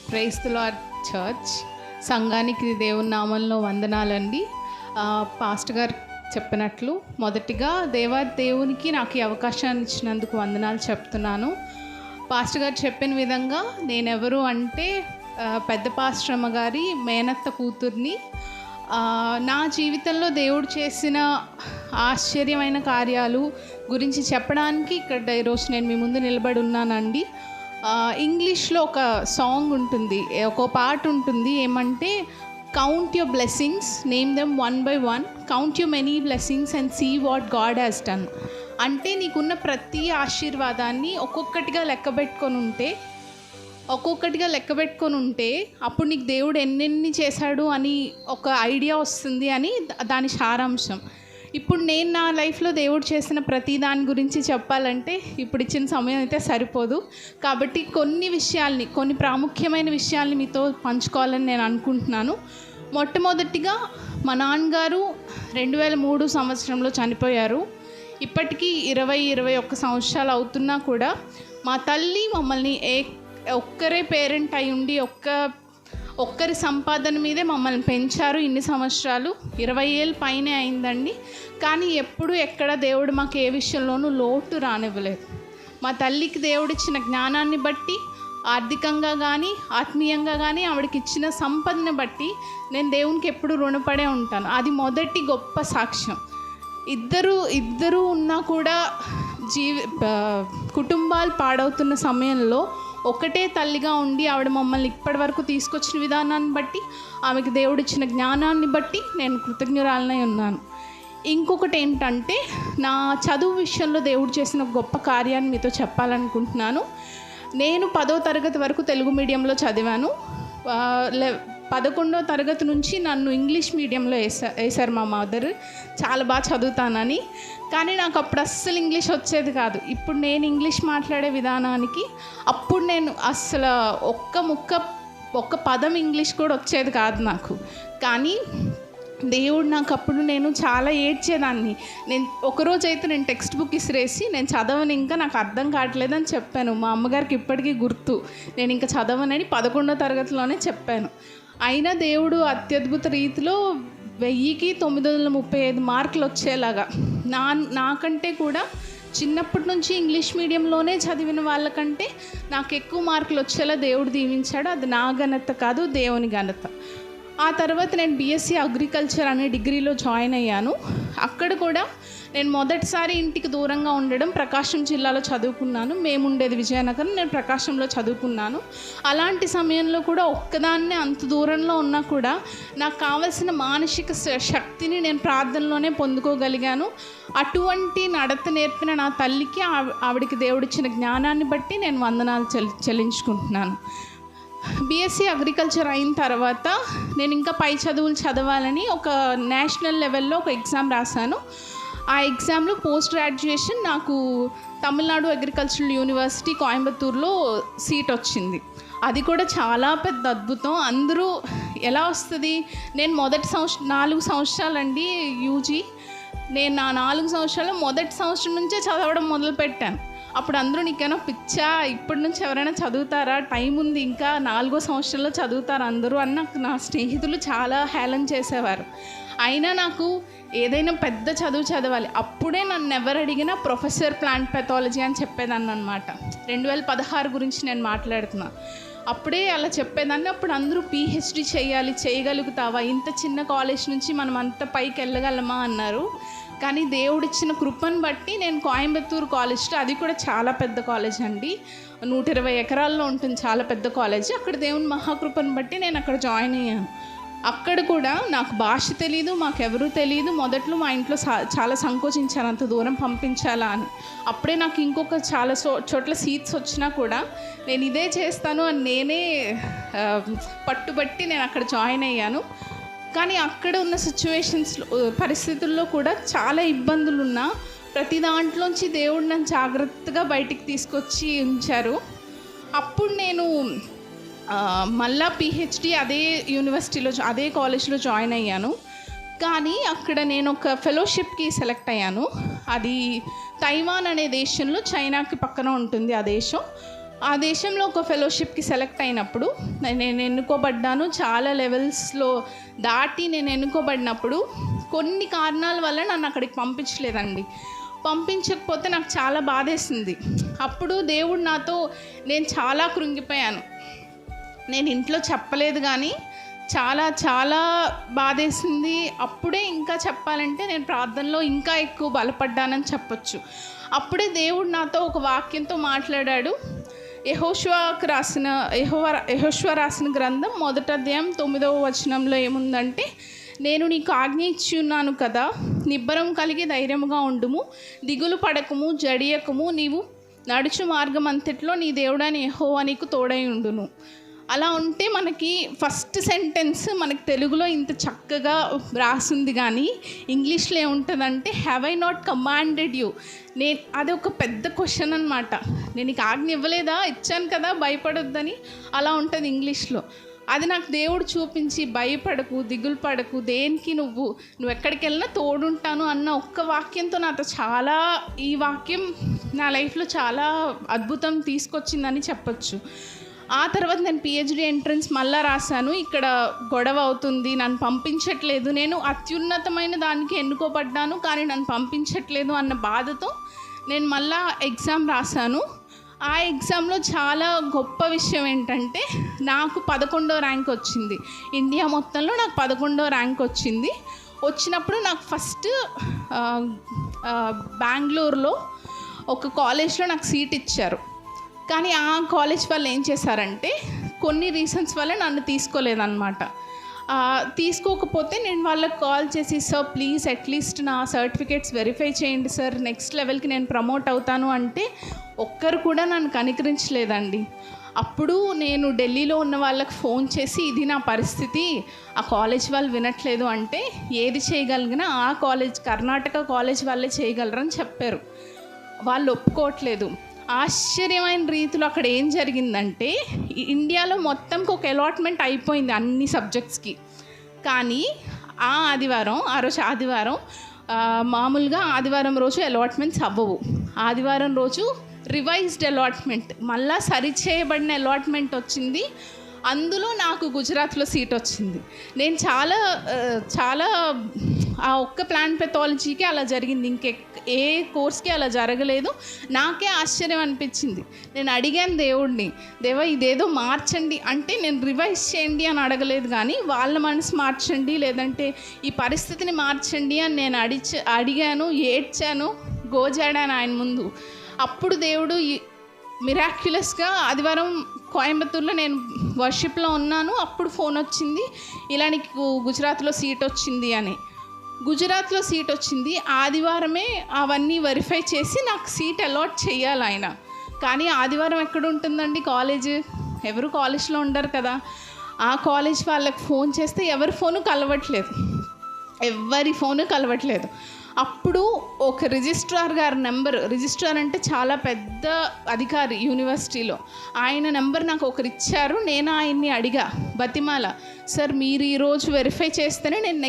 Praise the lord church సంఘానికి దేవుని నామంలో వందనాలండి. పాస్టర్ గారు చెప్పినట్లు మొదటిగా దేవునికి నాకు ఈ అవకాశాన్ని ఇచ్చినందుకు వందనాలు చెప్తున్నాను. పాస్టర్ గారు చెప్పిన విధంగా నేనెవరు అంటే పెద్ద పాస్టర్ అమ్మ గారి మేనత్త కూతుర్ని. నా జీవితంలో దేవుడు చేసిన ఆశ్చర్యమైన కార్యాలు గురించి చెప్పడానికి ఇక్కడ ఈరోజు నేను మీ ముందు నిలబడి ఉన్నానండి. ఇంగ్లీష్లో ఒక సాంగ్ ఉంటుంది, ఒక పాట ఉంటుంది, ఏమంటే count your blessings, name them one by one, count your many blessings and see what God has done. అంటే నీకున్న ప్రతి ఆశీర్వాదాన్ని ఒక్కొక్కటిగా లెక్క పెట్టుకొని ఉంటే అప్పుడు నీకు దేవుడు ఎన్నెన్ని చేశాడు అని ఒక ఐడియా వస్తుంది అని దాని సారాంశం. ఇప్పుడు నేను నా లైఫ్లో దేవుడు చేసిన ప్రతి దాని గురించి చెప్పాలంటే ఇప్పుడు ఇచ్చిన సమయం అయితే సరిపోదు. కాబట్టి కొన్ని ప్రాముఖ్యమైన విషయాల్ని మీతో పంచుకోవాలని నేను అనుకుంటున్నాను. మొట్టమొదటిగా మా నాన్నగారు 2003 సంవత్సరంలో చనిపోయారు. ఇప్పటికీ 20-21 సంవత్సరాలు అవుతున్నా కూడా మా తల్లి మమ్మల్ని ఒక్కరే పేరెంట్ అయి ఉండి ఒక్కరి సంపాదన మీదే మమ్మల్ని పెంచారు. ఇన్ని సంవత్సరాలు 20 ఏళ్ళ పైనే అయిందండి. కానీ ఎక్కడ దేవుడు మాకు ఏ విషయంలోనూ లోటు రానివ్వలేదు. మా తల్లికి దేవుడిచ్చిన జ్ఞానాన్ని బట్టి, ఆర్థికంగా కానీ ఆత్మీయంగా కానీ ఆవిడకి ఇచ్చిన సంపదను బట్టి నేను దేవునికి ఎప్పుడు రుణపడే ఉంటాను. అది మొదటి గొప్ప సాక్ష్యం. ఇద్దరు ఉన్నా కూడా కుటుంబాలు పాడవుతున్న సమయంలో ఒకటే తల్లిగా ఉండి ఆవిడ మమ్మల్ని ఇప్పటి వరకు తీసుకొచ్చిన విధానాన్ని బట్టి, ఆమెకి దేవుడిచ్చిన జ్ఞానాన్ని బట్టి నేను కృతజ్ఞురాలనై ఉన్నాను. ఇంకొకటి ఏంటంటే నా చదువు విషయంలో దేవుడు చేసిన గొప్ప కార్యాన్ని మీతో చెప్పాలనుకుంటున్నాను. నేను 10వ తరగతి వరకు తెలుగు మీడియంలో చదివాను. 11వ తరగతి నుంచి నన్ను ఇంగ్లీష్ మీడియంలో వేశారు మా మదర్, చాలా బాగా చదువుతానని. కానీ నాకు అప్పుడు అస్సలు ఇంగ్లీష్ వచ్చేది కాదు. ఇప్పుడు నేను ఇంగ్లీష్ మాట్లాడే విధానానికి అప్పుడు నేను అస్సలు ఒక్క పదం ఇంగ్లీష్ కూడా వచ్చేది కాదు నాకు. కానీ దేవుడు నాకు అప్పుడు నేను చాలా ఏడ్చేదాన్ని. ఒకరోజైతే నేను టెక్స్ట్ బుక్ ఇసిరేసి నేను చదవను, ఇంకా నాకు అర్థం కావట్లేదని చెప్పాను. మా అమ్మగారికి ఇప్పటికీ గుర్తు, నేను ఇంకా చదవనని 11వ తరగతిలోనే చెప్పాను. అయినా దేవుడు అత్యద్భుత రీతిలో 1000కి 935 మార్కులు వచ్చేలాగా నాకంటే కూడా చిన్నప్పటి నుంచి ఇంగ్లీష్ మీడియంలోనే చదివిన వాళ్ళకంటే నాకు ఎక్కువ మార్కులు వచ్చేలా దేవుడు దీవించాడు. అది నా ఘనత కాదు, దేవుని ఘనత. ఆ తర్వాత నేను బీఎస్సీ అగ్రికల్చర్ అనే డిగ్రీలో జాయిన్ అయ్యాను. అక్కడ కూడా నేను మొదటిసారి ఇంటికి దూరంగా ఉండడం, ప్రకాశం జిల్లాలో చదువుకున్నాను. మేము ఉండేది విజయనగరం, నేను ప్రకాశంలో చదువుకున్నాను. అలాంటి సమయంలో కూడా ఒక్కదాన్నే అంత దూరంలో ఉన్నా కూడా నాకు కావలసిన మానసిక శక్తిని నేను ప్రార్థనలోనే పొందుకోగలిగాను. అటువంటి నడత నేర్పిన నా తల్లికి, ఆవిడికి దేవుడిచ్చిన జ్ఞానాన్ని బట్టి నేను వందనాలు చెల్లించుకుంటున్నాను. బీఎస్సీ అగ్రికల్చర్ అయిన తర్వాత నేను ఇంకా పై చదువులు చదవాలని ఒక నేషనల్ లెవెల్లో ఒక ఎగ్జామ్ రాశాను. ఆ ఎగ్జామ్లో పోస్ట్ గ్రాడ్యుయేషన్ నాకు తమిళనాడు అగ్రికల్చరల్ యూనివర్సిటీ కోయంబత్తూరులో సీట్ వచ్చింది. అది కూడా చాలా పెద్ద అద్భుతం. అందరూ ఎలా వస్తుంది, నేను 4 సంవత్సరాలండి యూజీ. నేను నా 4 సంవత్సరాలు మొదటి సంవత్సరం నుంచే చదవడం మొదలుపెట్టాను. అప్పుడు అందరూ నీకేనా పిచ్చా, ఇప్పటి నుంచి ఎవరైనా చదువుతారా, టైం ఉంది, ఇంకా 4వ సంవత్సరంలో చదువుతారు అందరూ అన్న నా స్నేహితులు చాలా హేళన చేసేవారు. అయినా నాకు ఏదైనా పెద్ద చదువు చదవాలి. అప్పుడే నన్ను ఎవరు అడిగినా ప్రొఫెసర్ ప్లాంట్ పెథాలజీ అని చెప్పేదాన్ని అనమాట. 2016 గురించి నేను మాట్లాడుతున్నా. అప్పుడే అలా చెప్పేదాన్ని. అప్పుడు అందరూ పీహెచ్డీ చేయగలుగుతావా, ఇంత చిన్న కాలేజ్ నుంచి మనం అంత పైకి వెళ్ళగలమా అన్నారు. కానీ దేవుడిచ్చిన కృపను బట్టి నేను కోయంబత్తూరు కాలేజ్లో, అది కూడా చాలా పెద్ద కాలేజ్ అండి, 120 ఎకరాల్లో ఉంటుంది, చాలా పెద్ద కాలేజ్. అక్కడ దేవుని మహాకృపను బట్టి నేను అక్కడ జాయిన్ అయ్యాను. అక్కడ కూడా నాకు భాష తెలీదు, మాకెవరూ తెలియదు. మొదట్లో మా ఇంట్లో చాలా సంకోచించాను అంత దూరం పంపించాలా అని. అప్పుడే నాకు ఇంకొక చాలా చోట్ల సీట్స్ వచ్చినా కూడా నేను ఇదే చేస్తాను అని నేనే పట్టుబట్టి నేను అక్కడ జాయిన్ అయ్యాను. కానీ అక్కడ ఉన్న పరిస్థితుల్లో కూడా చాలా ఇబ్బందులు ఉన్నా ప్రతి దాంట్లోంచి దేవుడు నన్ను జాగ్రత్తగా బయటికి తీసుకొచ్చి ఉంచారు. అప్పుడు నేను మళ్ళా పీహెచ్డీ అదే యూనివర్సిటీలో, అదే కాలేజ్లో జాయిన్ అయ్యాను. కానీ అక్కడ నేను ఒక ఫెలోషిప్కి సెలెక్ట్ అయ్యాను. అది తైవాన్ అనే దేశంలో, చైనాకి పక్కన ఉంటుంది ఆ దేశం. ఆ దేశంలో ఒక ఫెలోషిప్కి సెలెక్ట్ అయినప్పుడు నేను ఎన్నుకోబడ్డాను. చాలా లెవెల్స్లో దాటి నేను ఎన్నుకోబడినప్పుడు కొన్ని కారణాల వల్ల నన్ను అక్కడికి పంపించలేదండి. పంపించకపోతే నాకు చాలా బాధేసింది. అప్పుడు దేవుడు నాతో, నేను చాలా కృంగిపోయాను. నేను ఇంట్లో చెప్పలేదు కానీ చాలా చాలా బాధేసింది. అప్పుడే ఇంకా చెప్పాలంటే నేను ప్రార్థనలో ఇంకా ఎక్కువ బలపడ్డానని చెప్పొచ్చు. అప్పుడే దేవుడు నాతో ఒక వాక్యంతో మాట్లాడాడు. యెహోషువ రాసిన గ్రంథం 1వ అధ్యాయం 9వ వచనంలో ఏముందంటే, నేను నీకు ఆజ్ఞ ఇచ్చి ఉన్నాను కదా, నిబ్బరం కలిగి ధైర్యముగా ఉండుము, దిగులు పడకము, జడియకము, నీవు నడుచు మార్గం అంతట్లో నీ దేవుడైన యెహోవా నీకు తోడై ఉండును. అలా ఉంటే మనకి ఫస్ట్ సెంటెన్స్ మనకి తెలుగులో ఇంత చక్కగా రాసింది, కానీ ఇంగ్లీష్లో ఏముంటుందంటే, have I not commanded you. అది ఒక పెద్ద క్వశ్చన్ అనమాట. నేను నీకు ఆజ్ఞ ఇవ్వలేదా? ఇచ్చాను కదా, భయపడొద్దని. అలా ఉంటుంది ఇంగ్లీష్లో. అది నాకు దేవుడు చూపించి, భయపడకు, దిగులు పడకు, దేనికి నువ్వు ఎక్కడికి వెళ్ళినా తోడుంటాను అన్న ఒక్క వాక్యంతో నాతో ఈ వాక్యం నా లైఫ్లో చాలా అద్భుతం తీసుకొచ్చిందని చెప్పొచ్చు. ఆ తర్వాత నేను పిహెచ్డి ఎంట్రన్స్ మళ్ళీ రాశాను. ఇక్కడ గొడవ అవుతుంది, నన్ను పంపించట్లేదు. నేను అత్యున్నతమైన దానికి ఎన్నుకోబడ్డాను కానీ నన్ను పంపించట్లేదు అన్న బాధతో నేను మళ్ళీ ఎగ్జామ్ రాశాను. ఆ ఎగ్జామ్లో చాలా గొప్ప విషయం ఏంటంటే, నాకు 11వ ర్యాంక్ వచ్చింది. ఇండియా మొత్తంలో నాకు 11వ ర్యాంక్ వచ్చింది. వచ్చినప్పుడు నాకు ఫస్ట్ బెంగళూరులో ఒక కాలేజ్లో నాకు సీట్ ఇచ్చారు. కానీ ఆ కాలేజ్ వాళ్ళు ఏం చేశారంటే, కొన్ని రీజన్స్ వల్ల నన్ను తీసుకోలేదన్నమాట. తీసుకోకపోతే నేను వాళ్ళకి కాల్ చేసి, సార్ ప్లీజ్ అట్లీస్ట్ నా సర్టిఫికేట్స్ వెరిఫై చేయండి సార్, నెక్స్ట్ లెవెల్కి నేను ప్రమోట్ అవుతాను అంటే ఒక్కరు కూడా నన్ను కనికరించలేదండి. అప్పుడు నేను ఢిల్లీలో ఉన్న వాళ్ళకి ఫోన్ చేసి, ఇది నా పరిస్థితి, ఆ కాలేజ్ వాళ్ళు వినట్లేదు అంటే, ఏది చేయగలిగినా ఆ కాలేజ్, కర్ణాటక కాలేజ్ వాళ్ళే చేయగలరని చెప్పారు. వాళ్ళు ఒప్పుకోవట్లేదు. ఆశ్చర్యమైన రీతిలో అక్కడ ఏం జరిగిందంటే, ఇండియాలో మొత్తంకి ఒక అలాట్మెంట్ అయిపోయింది అన్ని సబ్జెక్ట్స్కి. కానీ ఆ రోజు ఆదివారం మామూలుగా ఆదివారం రోజు అలాట్మెంట్స్ అవ్వవు. ఆదివారం రోజు రివైజ్డ్ అలాట్మెంట్, మళ్ళా సరిచేయబడిన అలాట్మెంట్ వచ్చింది. అందులో నాకు గుజరాత్లో సీట్ వచ్చింది. నేను చాలా ఆ ఒక్క ప్లాంట్ పెథాలజీకి అలా జరిగింది, ఏ కోర్స్కి అలా జరగలేదు. నాకే ఆశ్చర్యం అనిపించింది. నేను అడిగాను దేవుడిని, దేవా ఇదేదో మార్చండి అంటే, నేను రివైజ్ చేయండి అని అడగలేదు కానీ వాళ్ళ మనసు మార్చండి, లేదంటే ఈ పరిస్థితిని మార్చండి అని నేను అడిగాను, ఏడ్చాను, గోజాడాను ఆయన ముందు. అప్పుడు దేవుడు మిరాక్యులస్గా ఆదివారం కోయంబత్తూరులో నేను వర్షిప్లో ఉన్నాను. అప్పుడు ఫోన్ వచ్చింది, ఇలా నీకు గుజరాత్లో సీట్ వచ్చింది అని. గుజరాత్లో సీట్ వచ్చింది. ఆదివారమే అవన్నీ వెరిఫై చేసి నాకు సీట్ అలాట్ చేయాలి ఆయన. కానీ ఆదివారం ఎక్కడ ఉంటుందండి కాలేజ్? ఎవరు కాలేజ్లో ఉండరు కదా. ఆ కాలేజ్ వాళ్ళకి ఫోన్ చేస్తే ఎవరి ఫోను కలవట్లేదు. అప్పుడు ఒక రిజిస్ట్రార్ గారి నెంబర్, రిజిస్ట్రార్ అంటే చాలా పెద్ద అధికారి యూనివర్సిటీలో, ఆయన నెంబర్ నాకు ఒకరు ఇచ్చారు. నేను ఆయన్ని అడిగా, బతిమాల, సార్ మీరు ఈరోజు వెరిఫై చేస్తేనే నేను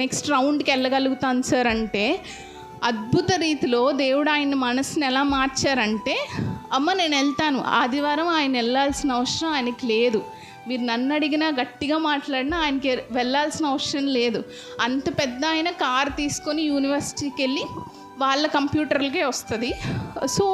నెక్స్ట్ రౌండ్కి వెళ్ళగలుగుతాను సార్ అంటే, అద్భుత రీతిలో దేవుడు ఆయన మనసుని ఎలా మార్చారంటే, అమ్మ నేను వెళ్తాను, ఆదివారం ఆయన వెళ్ళాల్సిన అవసరం ఆయనకి లేదు, మీరు నన్ను అడిగినా గట్టిగా మాట్లాడినా ఆయనకి వెళ్ళాల్సిన అవసరం లేదు. అంత పెద్ద ఆయన కార్ తీసుకొని యూనివర్సిటీకి వెళ్ళి వాళ్ళ కంప్యూటర్లకే వస్తుంది. సో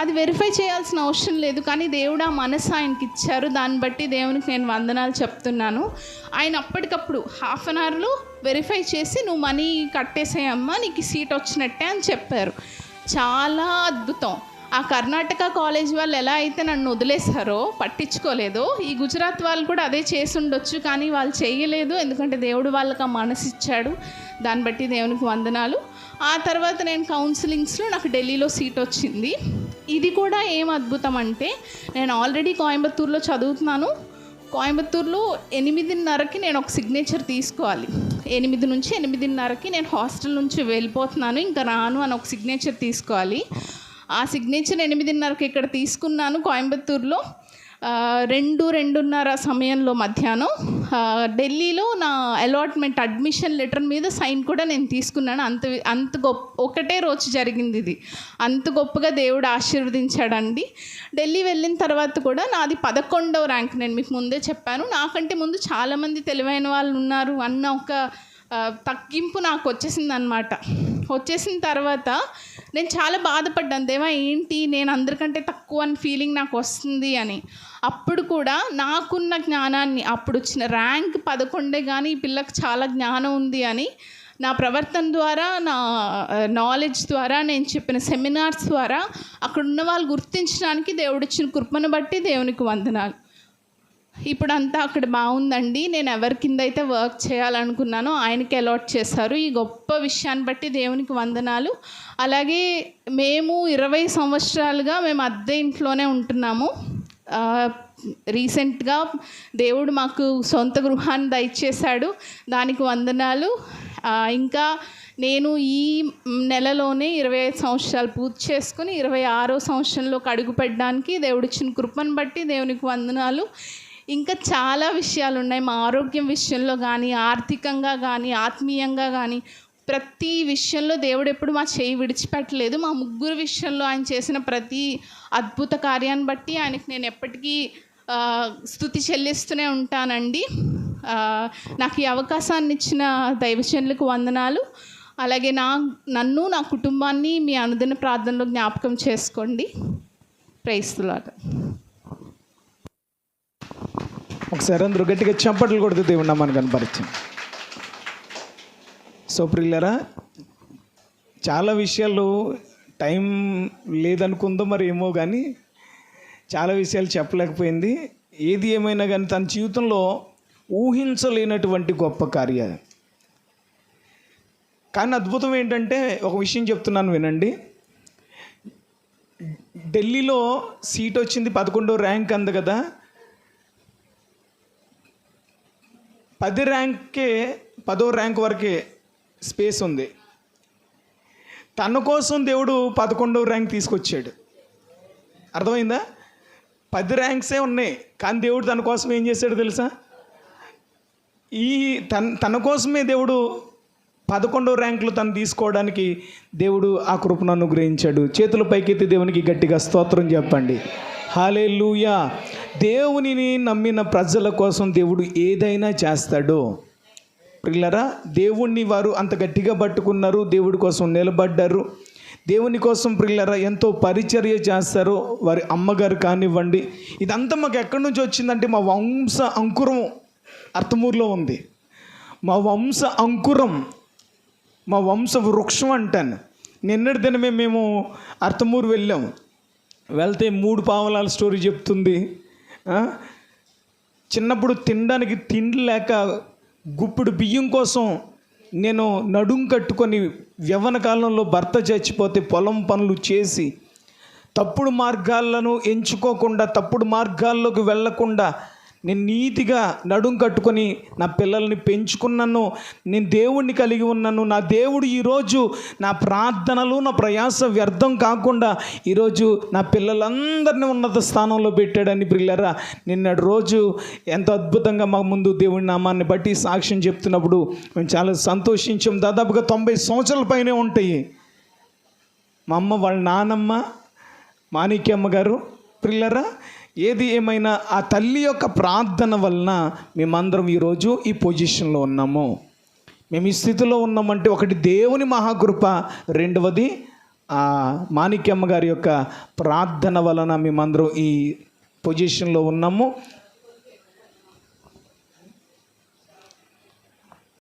అది వెరిఫై చేయాల్సిన అవసరం లేదు. కానీ దేవుడు ఆ మనసు ఆయనకి ఇచ్చారు. దాన్ని బట్టి దేవునికి నేను వందనాలు చెప్తున్నాను. ఆయన అప్పటికప్పుడు 1/2 అవర్లో వెరిఫై చేసి, నువ్వు మనీ కట్టేసేయమ్మా, నీకు సీట్ వచ్చినట్టే అని చెప్పారు. చాలా అద్భుతం. ఆ కర్ణాటక కాలేజ్ వాళ్ళు ఎలా అయితే నన్ను వదిలేశారో, పట్టించుకోలేదో, ఈ గుజరాత్ వాళ్ళు కూడా అదే చేసి ఉండొచ్చు. కానీ వాళ్ళు చేయలేదు, ఎందుకంటే దేవుడు వాళ్ళకి ఆ మనసు ఇచ్చాడు. దాన్ని బట్టి దేవునికి వందనాలు. ఆ తర్వాత నేను కౌన్సిలింగ్స్లో నాకు ఢిల్లీలో సీట్ వచ్చింది. ఇది కూడా ఏం అద్భుతం అంటే, నేను ఆల్రెడీ కోయంబత్తూరులో చదువుతున్నాను. కోయంబత్తూరులో 8:30కి నేను ఒక సిగ్నేచర్ తీసుకోవాలి. 8 నుంచి 8:30కి నేను హాస్టల్ నుంచి వెళ్ళిపోతున్నాను, ఇంకా రాను అని ఒక సిగ్నేచర్ తీసుకోవాలి. ఆ సిగ్నేచర్ 8:30కి ఇక్కడ తీసుకున్నాను కోయంబత్తూరులో. రెండున్నర సమయంలో మధ్యాహ్నం ఢిల్లీలో నా అలాట్మెంట్ అడ్మిషన్ లెటర్ మీద సైన్ కూడా నేను తీసుకున్నాను. అంత ఒకటే రోజు జరిగింది ఇది. అంత గొప్పగా దేవుడు ఆశీర్వదించాడండి. ఢిల్లీ వెళ్ళిన తర్వాత కూడా నాది 11వ ర్యాంక్. నేను మీకు ముందే చెప్పాను, నాకంటే ముందు చాలామంది తెలివైన వాళ్ళు ఉన్నారు అన్న ఒక తగ్గింపు నాకు వచ్చేసింది అనమాట. వచ్చేసిన తర్వాత నేను చాలా బాధపడ్డాను, దేవా ఏంటి నేను అందరికంటే తక్కువ అని ఫీలింగ్ నాకు వస్తుంది అని. అప్పుడు కూడా నాకున్న జ్ఞానాన్ని, అప్పుడు వచ్చిన ర్యాంక్ 11 కానీ ఈ పిల్లకి చాలా జ్ఞానం ఉంది అని నా ప్రవర్తన ద్వారా, నా నాలెడ్జ్ ద్వారా, నేను చెప్పిన సెమినార్స్ ద్వారా అక్కడ ఉన్న వాళ్ళు గుర్తించడానికి దేవుడిచ్చిన కృపను బట్టి దేవునికి వందనాలు. ఇప్పుడంతా అక్కడ బాగుందండి. నేను ఎవరి కింద అయితే వర్క్ చేయాలనుకున్నానో ఆయనకి అలాట్ చేశారు. ఈ గొప్ప విషయాన్ని బట్టి దేవునికి వందనాలు. అలాగే మేము 20 సంవత్సరాలుగా మేము అద్దె ఇంట్లోనే ఉంటున్నాము. రీసెంట్గా దేవుడు మాకు సొంత గృహాన్ని దయచేశాడు, దానికి వందనాలు. ఇంకా నేను ఈ నెలలోనే 25 సంవత్సరాలు పూర్తి చేసుకుని 26వ సంవత్సరంలోకి అడుగు పెట్టడానికి దేవుడిచ్చిన కృపను బట్టి దేవునికి వందనాలు. ఇంకా చాలా విషయాలు ఉన్నాయి. మా ఆరోగ్యం విషయంలో కానీ, ఆర్థికంగా కానీ, ఆత్మీయంగా కానీ ప్రతి విషయంలో దేవుడు ఎప్పుడు మా చేయి విడిచిపెట్టలేదు. మా ముగ్గురు విషయంలో ఆయన చేసిన ప్రతి అద్భుత కార్యాన్ని బట్టి ఆయనకి నేను ఎప్పటికీ స్తుతి చెల్లిస్తూనే ఉంటానండి. నాకు ఈ అవకాశాన్ని ఇచ్చిన దైవజనులకు వందనాలు. అలాగే నన్ను నా కుటుంబాన్ని మీ అనుదిన ప్రార్థనలో జ్ఞాపకం చేసుకోండి. Praise the Lord. ఒకసారి అందరూ గట్టిగా చప్పట్లు కొడుతూ దేవుడు నామాన్ని కనపరిచాం. సో ప్రియులారా, చాలా విషయాలు టైం లేదనుకుందో మరి ఏమో కానీ చాలా విషయాలు చెప్పలేకపోయింది. ఏది ఏమైనా కానీ తన జీవితంలో ఊహించలేనటువంటి గొప్ప కార్యాలు. కానీ అద్భుతం ఏంటంటే ఒక విషయం చెప్తున్నాను వినండి. ఢిల్లీలో సీట్ వచ్చింది, 11వ ర్యాంక్ అంది కదా. 10 ర్యాంక్కే 10వ ర్యాంక్ వరకే స్పేస్ ఉంది. తన కోసం దేవుడు 11వ ర్యాంక్ తీసుకొచ్చాడు. అర్థమైందా? 10 ర్యాంక్సే ఉన్నాయి, కానీ దేవుడు తన కోసం ఏం చేశాడు తెలుసా? తన కోసమే దేవుడు 11వ ర్యాంకులు తను తీసుకోవడానికి దేవుడు ఆ కృపను అనుగ్రహించాడు. చేతుల పైకెత్తి దేవునికి గట్టిగా స్తోత్రం చెప్పండి. హల్లెలూయా. దేవునిని నమ్మిన ప్రజల కోసం దేవుడు ఏదైనా చేస్తాడు. ప్రియులారా, దేవుణ్ణి వారు అంత గట్టిగా పట్టుకున్నారు, దేవుడి కోసం నిలబడ్డారు. దేవుని కోసం ప్రియులారా ఎంతో పరిచర్య చేస్తారు. వారి అమ్మగారు కానివ్వండి, ఇదంతా మాకు ఎక్కడి నుంచి వచ్చిందంటే మా వంశ అంకురం అర్తమూరులో ఉంది. మా వంశ అంకురం, మా వంశ వృక్షం అంటాను. నిన్నటి దినమే మేము అర్తమూరు వెళ్ళాం. వెళ్తే 3 పావలాల స్టోరీ చెప్తుంది. చిన్నప్పుడు తినడానికి తిండి లేక గుప్పుడు బియ్యం కోసం నేను నడుం కట్టుకొని యవ్వన కాలంలో భర్త చచ్చిపోతే పొలం పనులు చేసి తప్పుడు మార్గాలను ఎంచుకోకుండా, తప్పుడు మార్గాల్లోకి వెళ్ళకుండా నేను నీతిగా నడుం కట్టుకొని నా పిల్లల్ని పెంచుకున్నాను. నేను దేవుణ్ణి కలిగి ఉన్నాను. నా దేవుడు ఈరోజు నా ప్రార్థనలు, నా ప్రయాస వ్యర్థం కాకుండా ఈరోజు నా పిల్లలందరినీ ఉన్నత స్థానంలో పెట్టాడని ప్రియులారా నిన్నటి రోజు ఎంతో అద్భుతంగా మా ముందు దేవుడి నామాన్ని బట్టి సాక్ష్యం చెప్తున్నప్పుడు మేము చాలా సంతోషించాం. దాదాపుగా 90 సంవత్సరాల పైనే ఉంటాయి. మా అమ్మ వాళ్ళ నానమ్మ మాణిక్యమ్మ గారు. ప్రియులారా, ఏది ఏమైనా ఆ తల్లి యొక్క ప్రార్థన వలన మేమందరం ఈరోజు ఈ పొజిషన్లో ఉన్నాము. మేము ఈ స్థితిలో ఉన్నామంటే ఒకటి దేవుని మహాకృప, రెండవది ఆ మాణిక్యమ్మ గారి యొక్క ప్రార్థన వలన మేమందరం ఈ పొజిషన్లో ఉన్నాము.